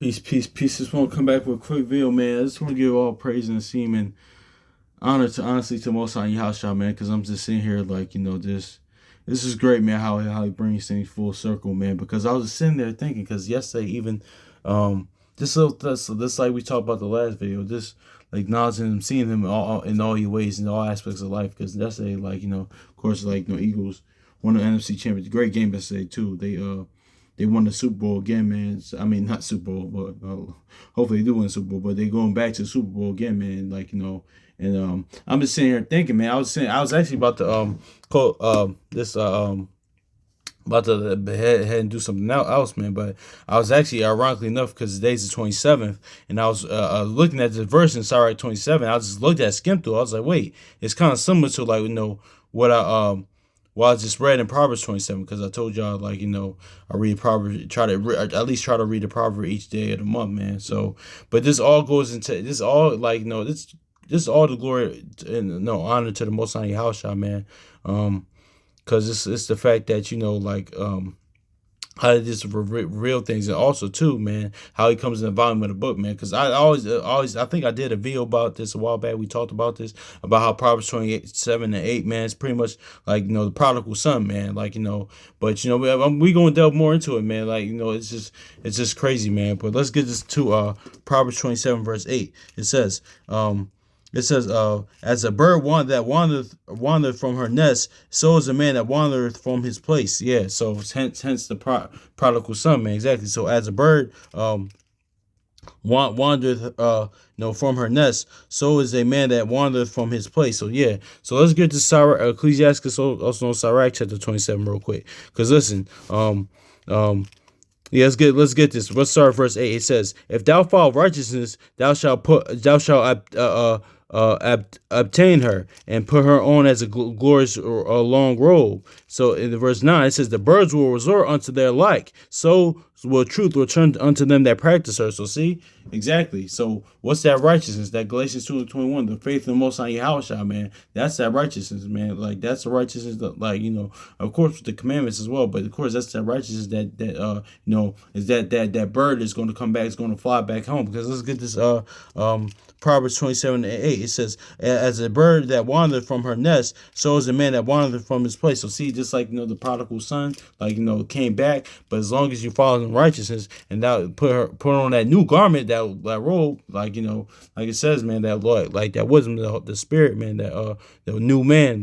Peace, peace, peace. Just want to come back with a quick video, man. I just want to give all praise and esteem and honor to honestly to Most High Yahshua, man, because I'm just sitting here like this is great, man. How he brings things full circle, man. Because I was just sitting there thinking, because yesterday even this little this like we talked about the last video, just like acknowledging him, seeing him in all your ways in all aspects of life. Because yesterday, of course, Eagles won the NFC Championship. Great game yesterday too. They won the Super Bowl again, man. I mean, not Super Bowl, but hopefully they do win the Super Bowl. But they going back to the Super Bowl again, man. And I'm just sitting here thinking, man. I was actually about to call this about to head and do something else, man. But I was actually, ironically enough, because today's the 27th, and I was looking at the verse in Sirach 27. I just looked at skimmed through. I was like, wait, it's kind of similar to what I just read in Proverbs 27, because I told y'all I read Proverbs, at least try to read the proverb each day of the month, man. So, but this all goes into this all this all the glory and no honor to the Most High House, man. Because it's the fact that how it is for real things, and also too, man, how he comes in the volume of the book, man. Because I think I did a video about this a while back. We talked about this about how Proverbs 27:8, man, it's pretty much the prodigal son, man. But we gonna delve more into it, man. It's just crazy, man. But let's get this to Proverbs 27 verse 8. It says, as a bird that wandereth from her nest, so is a man that wandereth from his place. Yeah, so hence the prodigal son, man. Exactly. So as a bird wandereth from her nest, so is a man that wandereth from his place. So yeah. So let's get to Ecclesiastes, also known Sirach chapter 27, real quick. Because listen, yeah, let's get this. Let's start verse 8. It says, "If thou follow righteousness, thou shalt obtain her and put her on as a glorious or a long robe." So in the verse 9, it says, "The birds will resort unto their like, so will truth return unto them that practice her." So see, exactly. So what's that righteousness? That Galatians 2:21, the faith in the Most High Yahweh, man. That's that righteousness, man. That's the righteousness that, of course, with the commandments as well. But of course, that's that righteousness is that bird is going to come back, is going to fly back home. Because let's get this Proverbs 27:8. It says, "As a bird that wandereth from her nest, so is a man that wandereth from his place." So see, just the prodigal son, came back. But as long as you follow in righteousness and that put on that new garment, that robe, like it says, man, that Lord, that wisdom, the spirit, man, the new man,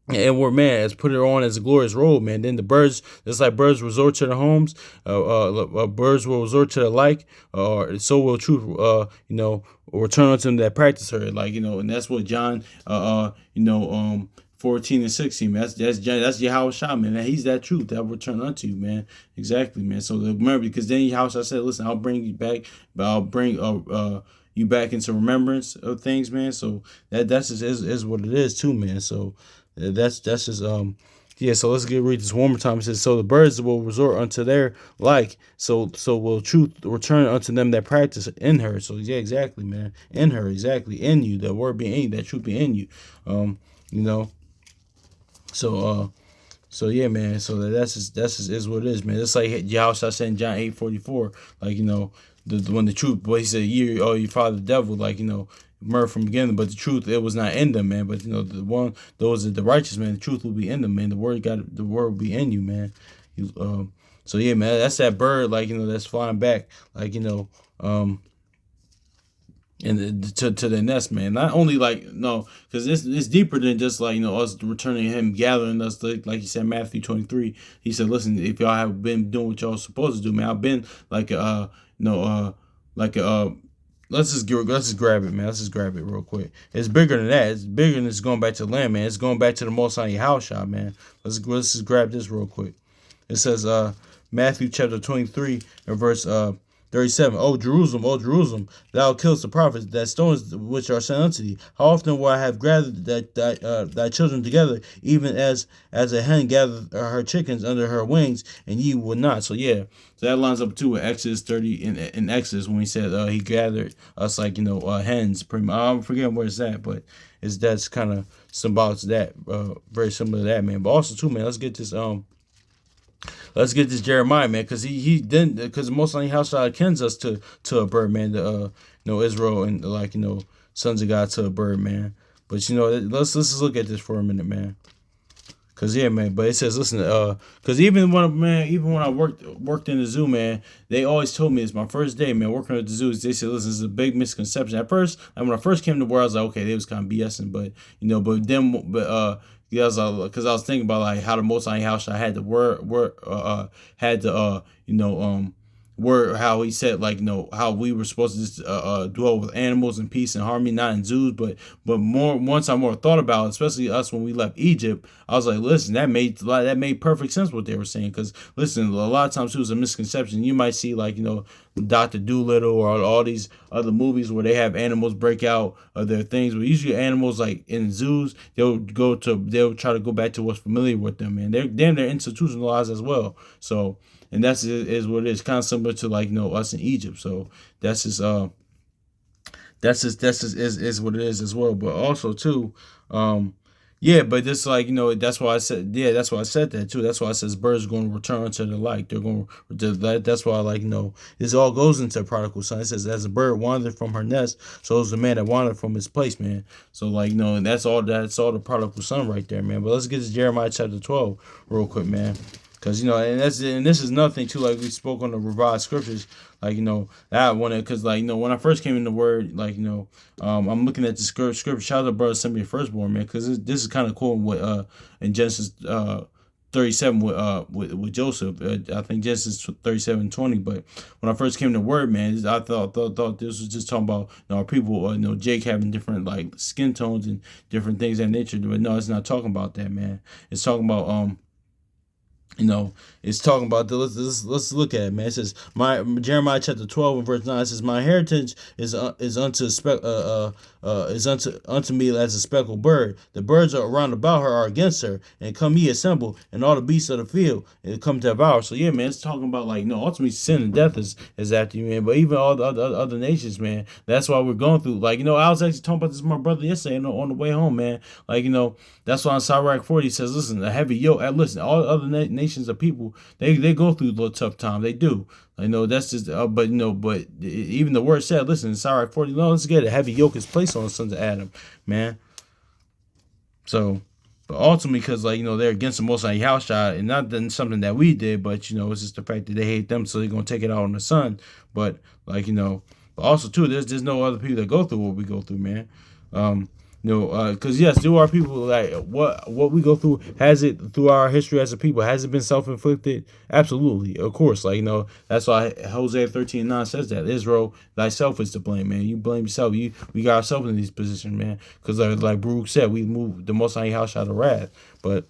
and we're man has put it on as a glorious robe, man. Then the birds, just like birds resort to their homes, birds will resort to the like, or so will truth, return unto them that practice her, and that's what John, 14 and 16, man. That's Yahweh Shah, man. He's that truth that will return unto you, man. Exactly, man. So remember, because then Yahweh Shah said, "Listen, I'll bring you back, but I'll bring you back into remembrance of things, man." So that's just is what it is too, man. So that's just yeah. So let's read this one more time. It says, "So the birds will resort unto their like, so will truth return unto them that practice in her." So yeah, exactly, man. In her, exactly, in you, the word being in you, that truth be in you. You know. So yeah, man. So that's just is what it is, man. It's like Yahweh said in John 8:44, when the truth, boy, he said, you father the devil, murder from the beginning, but the truth, it was not in them, man. But those are the righteous, man. The truth will be in them, man. The word will be in you, man. So yeah, man. That's that bird, that's flying back, and to the nest, man. Not only no, because it's deeper than just us returning him, gathering us, like he said, Matthew 23. He said, "Listen, if y'all have been doing what y'all supposed to do, man, I've been like let's just grab it, man. Let's just grab it real quick. It's bigger than that. It's bigger than it's going back to the land, man. It's going back to the Most High house shot, man. Let's just grab this real quick. It says Matthew chapter 23 and verse 37. "O Jerusalem, O Jerusalem, thou killest the prophets, that stones which are sent unto thee. How often will I have gathered thy children together, even as a hen gathereth her chickens under her wings, and ye would not." So yeah, so that lines up too with Exodus 30 in Exodus, when he said he gathered us hens. I'm forgetting where it's at, but that's kind of symbolic to that, very similar to that, man. But also too, man, let's get this Let's get this Jeremiah, man, because he didn't, because most likely how shall cleanse us to a bird, man. The Israel and like sons of God to a bird, man. But let's just look at this for a minute, man. Cause yeah, man. But it says, listen, cause even when I worked in the zoo, man, they always told me it's my first day, man, working at the zoo. They said, listen, this is a big misconception. At first, like when I first came to work, I was like, okay, they was kind of BSing, yeah, because I was thinking about like how the Most High House I had to had to word how he said like how we were supposed to just dwell with animals in peace and harmony, not in zoos, but more once I more thought about it, especially us when we left Egypt, I was like, listen, that made perfect sense what they were saying, because listen, a lot of times it was a misconception. You might see like Dr. Doolittle or all these other movies where they have animals break out of their things, but usually animals like in zoos they'll try to go back to what's familiar with them, and they're institutionalized as well. So, and that's is what it is, kind of similar to like us in Egypt. So that's just is what it is as well. But also too, yeah. But this like that's why I said that's why I said that too. That's why I says birds are going to return to the light. They're going to that's why like this all goes into prodigal son. It says as a bird wandered from her nest, so is the man that wandered from his place, man. So like and that's all the prodigal son right there, man. But let's get to Jeremiah chapter 12 real quick, man. Cause and this is nothing too, like we spoke on the revised scriptures, like that one, cause like when I first came in the word, like I'm looking at the scripture. Shout out to brother send me a firstborn, man, cause this is kind of cool with in Genesis 37 with Joseph. I think Genesis 37:20. But when I first came to word, man, I thought this was just talking about our people, Jake having different like skin tones and different things of that nature. But no, it's not talking about that, man. It's talking about it's talking about let's look at it, man. It says my Jeremiah chapter 12 and verse 9. It says my heritage is unto me as a speckled bird. The birds are around about her are against her, and come ye assemble, and all the beasts of the field and come to devour. So yeah, man, it's talking about like ultimately sin and death is after you, man. But even all the other nations, man, that's why we're going through. Like I was actually talking about this with my brother yesterday on the way home, man. Like that's why on Sirach 40 says, listen, a heavy yoke. Listen, all other nations of people, they go through a little tough time. They do. I know that's just, but even the word said, listen, in Sirach 40, no, let's get a heavy yoke is placed on the sons of Adam, man. So, but ultimately, because they're against the Most High Yahushua, and not then something that we did, but it's just the fact that they hate them, so they're gonna take it out on the son. But but also too, there's no other people that go through what we go through, man. Because yes, there are people like what we go through. Has it through our history as a people? Has it been self-inflicted? Absolutely, of course. Like that's why Hosea 13:9 says that Israel, thyself is to blame, man. You blame yourself. We got ourselves in these positions, man. Because like Baruch said, we moved the Most High house out of wrath, But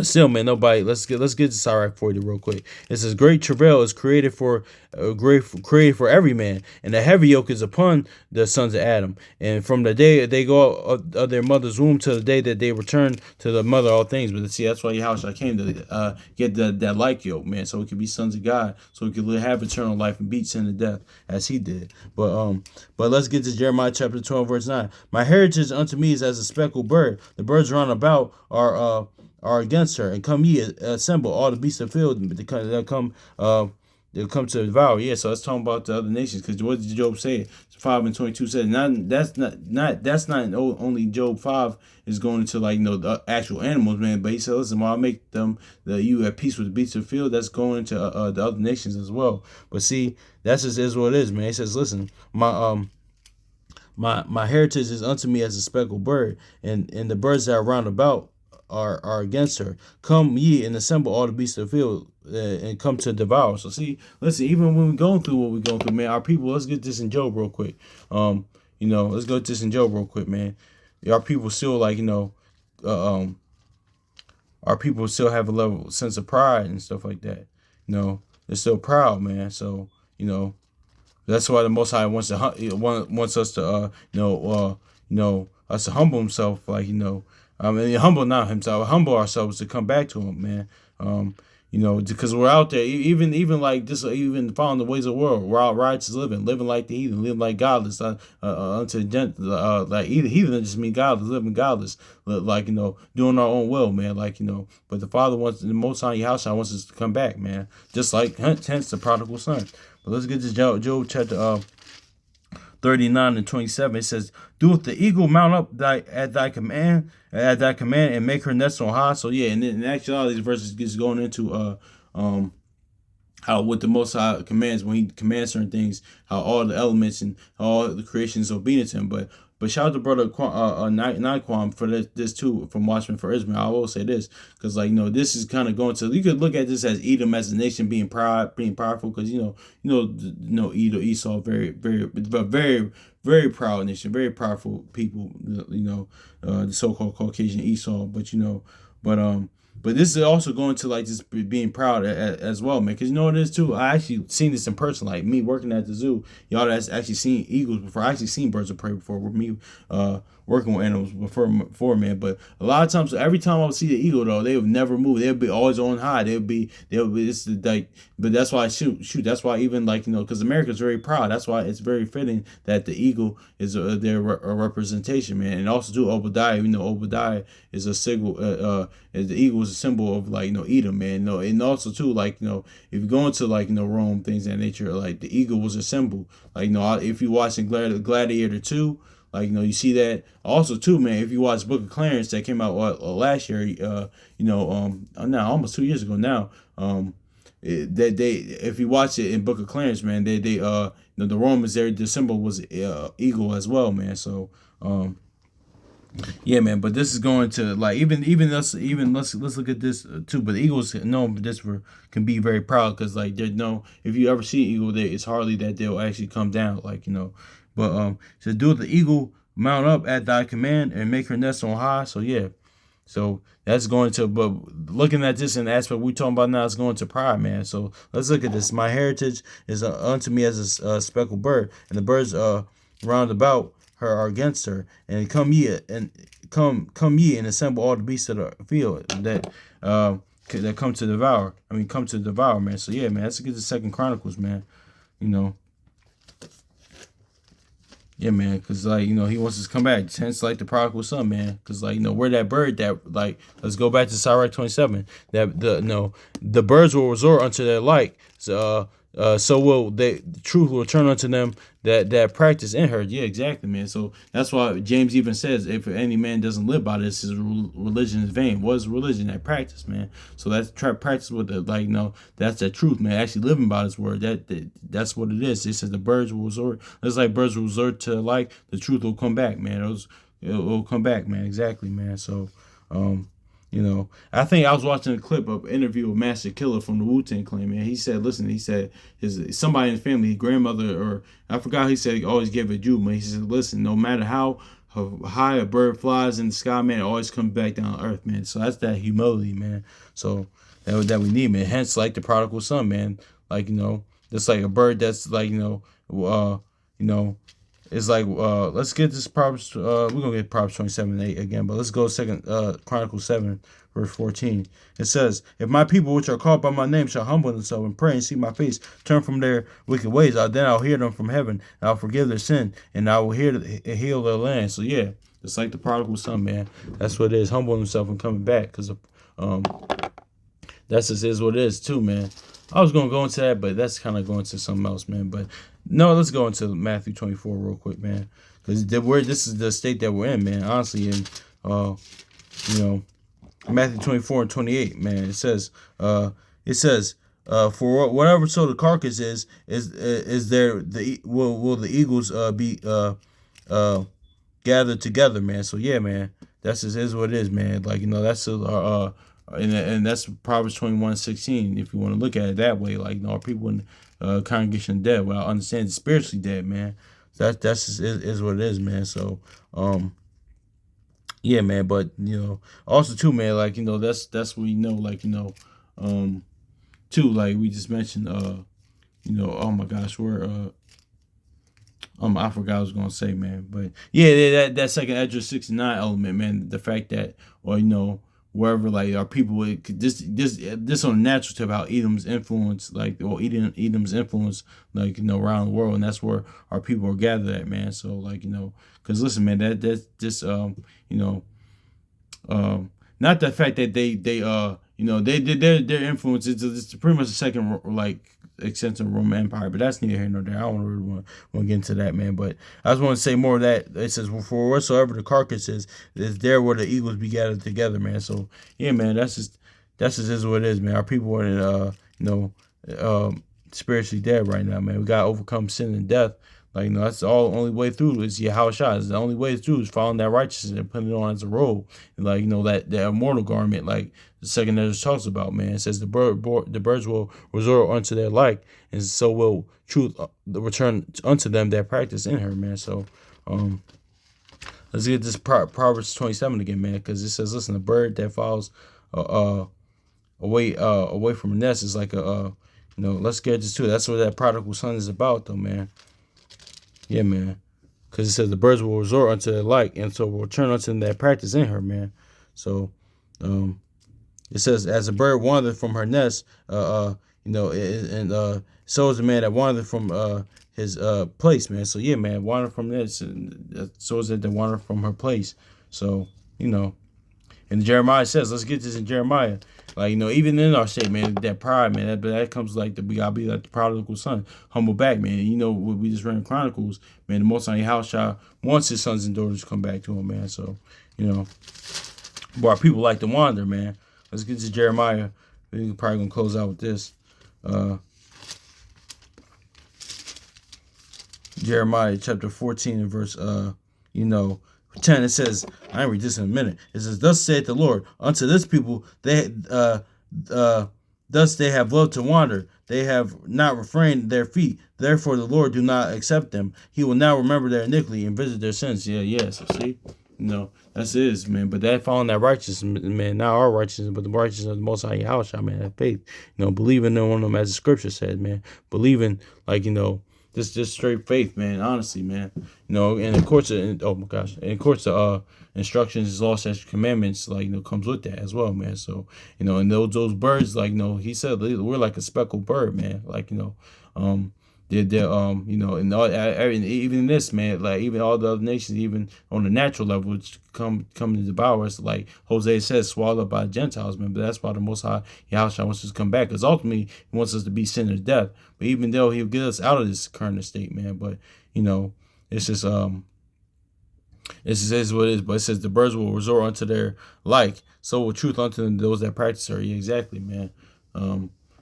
still, man, nobody. Let's get to Sirach 40 real quick. It says, "Great travail is created for every man, and a heavy yoke is upon the sons of Adam. And from the day they go out of their mother's womb to the day that they return to the mother of all things." But see, that's why Yahushua came to get that like yoke, man, so we could be sons of God, so we could have eternal life and beat sin to death as He did. But let's get to Jeremiah chapter 12 verse 9. My heritage unto me is as a speckled bird. The birds round about are against her, and come ye assemble all the beasts of the field, they'll come to devour. Yeah, so that's talking about the other nations, because what did Job say? 5:22 says that's not only Job 5 is going into the actual animals, man, but he said, listen, while I make them you at peace with the beasts of the field, that's going into the other nations as well. But see, that's just is what it is, man. He says, listen, my heritage is unto me as a speckled bird, and the birds that are round about are against her. Come ye and assemble all the beasts of the field and come to devour. So see, listen, even when we're going through what we're going through, man, our people, let's get this in Job real quick. Let's go to this in Job real quick, man. Our people still our people still have a level sense of pride and stuff like that. They're still proud, man. So, that's why the Most High wants us to us to humble himself, humble not himself, humble ourselves to come back to him, man. Because we're out there, even like this, even following the ways of the world. We're out righteous living like the heathen, living like godless, unto like heathen doesn't just mean godless, living godless, like doing our own will, man. But the Father wants, the Most High Yahshua wants us to come back, man. Just like hence the prodigal son. But let's get to Job chapter 39 and 27. It says, "Doeth the eagle mount up at thy command, and make her nest on high?" So yeah, and then in actuality, these verses is going into how what the Most High commands, when He commands certain things, how all the elements and all the creation is obedient to Him. But shout out to brother Naquam for this too, from Watchmen for Israel. I will say this, because this is kind of going to, you could look at this as Edom as a nation being powerful, because Esau, very proud nation, very powerful people. The so-called Caucasian Esau, but this is also going to like just being proud as well, man. Because you know what it is too. I actually seen this in person, like me working at the zoo. Y'all that's actually seen eagles before. I actually seen birds of prey before. With me working with animals before, man. But a lot of times, every time I would see the eagle though, they would never move. They would be always on high. They would be. It's like. But that's why I shoot. That's why even because America's very proud. That's why it's very fitting that the eagle is their representation, man. And also too Obadiah. Obadiah is a signal. As the eagle is a symbol of Edom, man. And also too if you go into Rome, things of that nature, like the eagle was a symbol. If you watching Gladiator 2, you see that. Also too, man, if you watch Book of Clarence that came out last year, now almost 2 years ago now, if you watch it in Book of Clarence, man, the Romans there, the symbol was eagle as well, man. So yeah, man, but this is going to let's look at this too. But the Eagles know this can be very proud, because if you ever see an eagle, it's hardly that they'll actually come down, But so do the eagle mount up at thy command and make her nest on high. So yeah, so that's going to, but looking at this in the aspect we're talking about now, it's going to pride, man. So let's look at this. My heritage is unto me as a speckled bird, and the birds round about her are against her. And come ye and assemble all the beasts of the field that come to devour. Come to devour, man. So yeah, man, let's get to 2 Chronicles, man. Yeah, man, because he wants us to come back. Hence like the prodigal son, man. Because we're that bird that let's go back to Sirach 27. That the birds will resort unto their like. So will the truth will return unto them that practice in her. Yeah, exactly, man. So that's why James even says, if any man doesn't live by this, his religion is vain. What is religion? That practice, man. So that's practice with that's the truth, man. Actually living by this word. That's what it is. It says the birds will resort. It's like birds will resort to the truth will come back, man. It'll come back, man. Exactly, man. So I think I was watching a clip of an interview with Master Killer from the Wu-Tang Clan, man. He said, somebody in the family, his grandmother, or I forgot, he said he always gave a Jew, man. He said, listen, no matter how high a bird flies in the sky, man, it always comes back down to earth, man. So that's that humility, man. So that we need, man. Hence, like the prodigal son, man. Just like a bird that's it's let's get this Proverbs. We're gonna get Proverbs 27:8 again, but let's go 2 Chronicles 7, verse 14. It says, "If my people which are called by my name shall humble themselves and pray and seek my face, turn from their wicked ways, then I'll hear them from heaven, and I'll forgive their sin, and I will heal their land." So yeah, it's like the prodigal son, man. That's what it is, humbling himself and coming back, because that's just is what it is too, man. I was gonna go into that, but that's kind of going to something else, man. But no, let's go into Matthew 24 real quick, man, because this is the state that we're in, man. Honestly, and Matthew 24 and 28, man. It says, for whatever so the carcass is there will the eagles be gathered together, man. So yeah, man, that's just is what it is, man. That's and that's Proverbs 21:16. If you want to look at it that way, our people in congregation dead. Well, I understand it's spiritually dead, man. That's just is what it is, man. So yeah, man. But also too, man. That's what too. We just mentioned. Oh my gosh, we're I forgot what I was gonna say, man. But yeah, that second Edra 69 element, man. The fact that, wherever, like, our people would this on a natural tip, how Edom's influence, like, or Edom's influence, like, around the world, and that's where our people are gathered at, man. So, like, because listen, man, that's just you know not the fact that their influence is it's pretty much the second, like, extent of Roman Empire, but that's neither here nor there. I don't really want to get into that, man. But I just want to say more of that. It says, well, for whatsoever the carcass is there where the eagles be gathered together, man. So yeah, man, that's just is what it is, man. Our people are spiritually dead right now, man. We gotta overcome sin and death. Like, that's all only way through is Yahushua. It's the only way through is following that righteousness and putting it on as a robe. And, like, that immortal garment, like the second Ezra talks about, man. It says the birds will resort unto their like, and so will truth return unto them that practice in her, man. So let's get this Proverbs 27 again, man, because it says, listen, a bird that falls away from a nest is like let's get this too. That's what that prodigal son is about, though, man. Yeah, man. Because it says the birds will resort unto their like, and so will return unto them that practice in her, man. So, it says, as a bird wandereth from her nest, so is the man that wandereth from his place, man. So, yeah, man, wander from this, and so is it that wander from her place. So, and Jeremiah says, let's get this in Jeremiah. Like, even in our state, man, that pride, man, that comes like we gotta be like the prodigal son, humble back, man. We just read in Chronicles, man. The Most High Yahushua wants his sons and daughters to come back to him, man. So, but our people like to wander, man. Let's get to Jeremiah. We're probably gonna close out with this. Jeremiah chapter 14 and verse 10, it says, I read this in a minute. It says, thus saith the Lord, unto this people thus they have loved to wander. They have not refrained their feet. Therefore the Lord do not accept them. He will now remember their iniquity and visit their sins. Yeah. So see, that's it, man. But that following that righteousness, man, not our righteousness, but the righteousness of the Most High Yahushua, man, that faith. Believing in them, as the scripture said, man. Believing, like, just straight faith, man. Honestly, man. And of course, the instructions, laws, statutes, commandments, like, comes with that as well, man. So, and those birds, like, he said we're like a speckled bird, man. Like, and even this, man, like, even all the other nations, even on the natural level, which come to devour us, like Hosea says, swallowed up by Gentiles, man. But that's why the Most High Yahushua wants us to come back, because ultimately he wants us to be sin or death. But even though he'll get us out of this current state, man, but it's just is what it is. But it says the birds will resort unto their like, so will truth unto them, those that practice her. Yeah, exactly, man.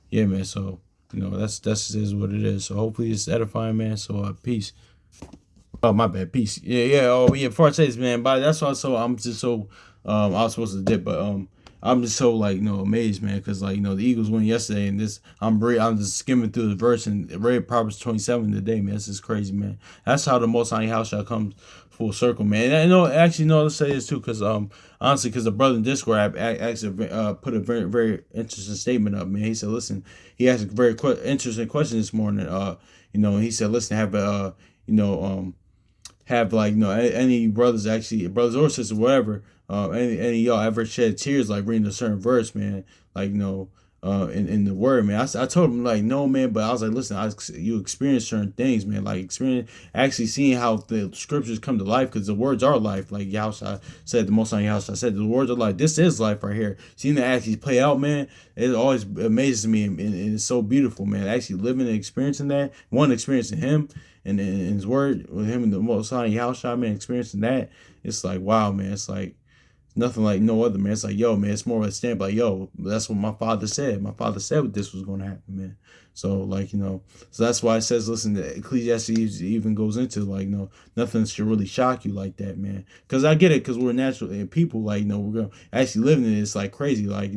Yeah, man. So that's is what it is. So hopefully it's edifying, man. So peace. Oh, my bad. Peace. Yeah. Oh, yeah. Before I say this, man, but that's why. So I'm just so I was supposed to dip, but I'm just so, like, amazed, man, because, like, the Eagles won yesterday, and this I'm just skimming through the verse and read Proverbs 27 today, man. This is crazy, man. That's how the Most High House shall come full circle, man. And let's say this too, because honestly, because the brother in Discord actually put a very, very interesting statement up, man. He said, listen, he asked a very interesting question this morning. He said, listen, have like any brothers or sisters, whatever, any of y'all ever shed tears like reading a certain verse, man, like in the word, man. I told him, like, no, man, but I was like, listen, you experience certain things, man, like experience actually seeing how the scriptures come to life, because the words are life, like Yahushua said, the Most High Yahushua said, the words are life. This is life right here. Seeing that actually play out, man, it always amazes me, and it's so beautiful, man. Actually living and experiencing that, experiencing him and his word with him and the Most High Yahushua, man, experiencing that, it's like, wow, man, it's like nothing like no other, man. It's like, yo, man, it's more of a stamp, like, yo, that's what my father said. My father said this was going to happen, man. So, like, so that's why it says, listen, the Ecclesiastes even goes into, like, nothing should really shock you like that, man. Because I get it, because we're natural people, like, we're going to actually living in it. It's like crazy, like,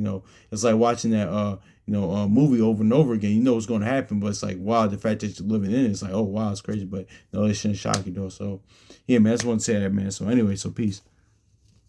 it's like watching that, movie over and over again. You know what's going to happen, but it's like, wow, the fact that you're living in it, it's like, oh, wow, it's crazy. But no, it shouldn't shock you, though. So, yeah, man, I just want to say that, man. So, anyway, so peace.